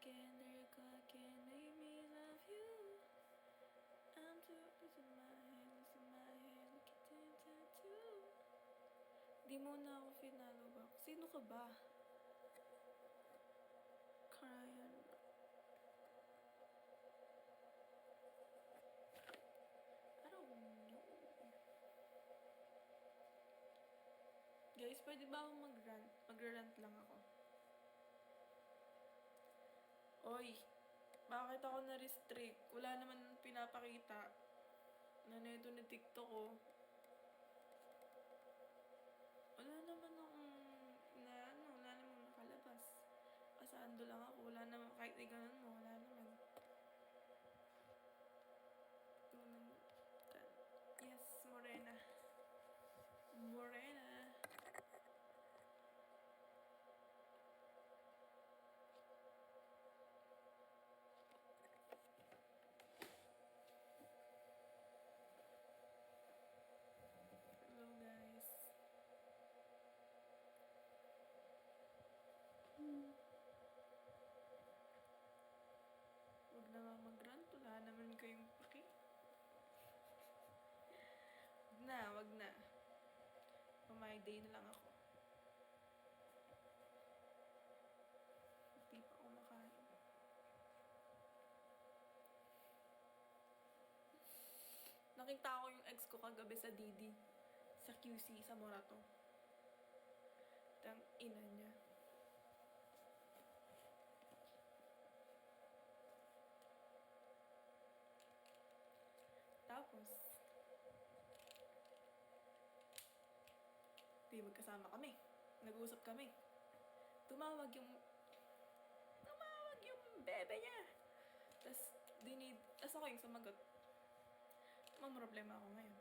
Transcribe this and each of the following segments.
again, there again, make me love you. I'm too losing my head, look at the tattoo. Di mo na ako finalo ba? Sino ka ba? Crying. I don't know. Guys, pwede ba akong mag-rant? Mag-rant lang ako. Oy, bakit ako na-restrict? Wala naman pinapakita na neto ni TikTok ko. Wala naman akong wala naman nakalabas. Pasando lang ako, wala naman, kahit ganun mo, wala naman. Yes, Morena. Morena. Hello guys. Huwag na nga mag-rant, wala naman kayong paki. Wag na. My day na lang ako. Hindi pa ako makain. Nakita ko yung ex ko kagabi sa Didi. Sa QC, sa Morato. Tang ina niya. Tapos, magkasama kami. Nag-uusap kami. Tumawag yung bebe niya. Tapos ako yung sumagot. May problema ako ngayon.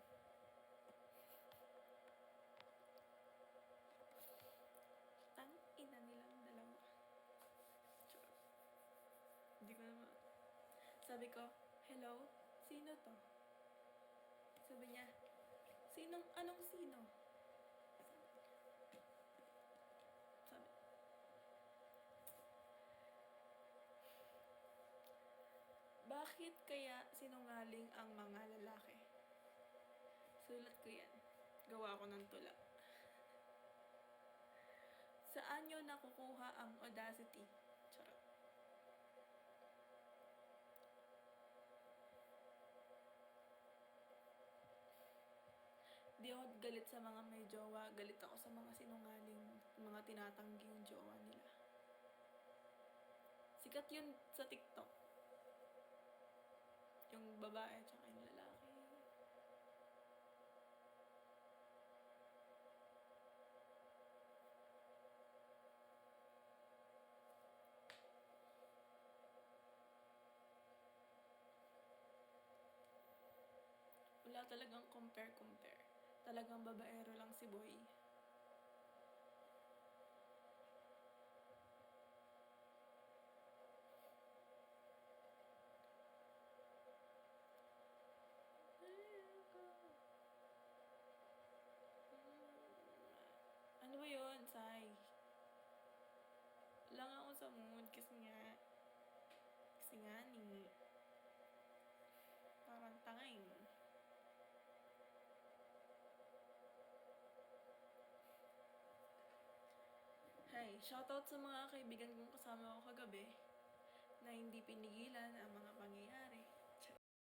Tang ina nilang dalawa. Hindi ko naman. Sabi ko, hello? Sino to? Sabi niya, anong sino? Sabi, bakit kaya sinungaling ang mga lalaki? Sulat ko yan. Gawa ko ng tula. Saan nyo nakukuha ang audacity? Charot. Di ako galit sa mga may jowa. Galit ako sa mga sinungaling, mga tinatanggi yung jowa nila. Sikat yun sa TikTok. Yung babae tsaka yung lalaki. Wala talagang compare. Talagang babaero lang si Boy. Ano ba yun, Sai? Lang ako sa mood kasi nga ni parang tangay. Hi, shoutout sa mga kaibigan kong kasama ko kagabi na hindi pinigilan ang mga pangyayari.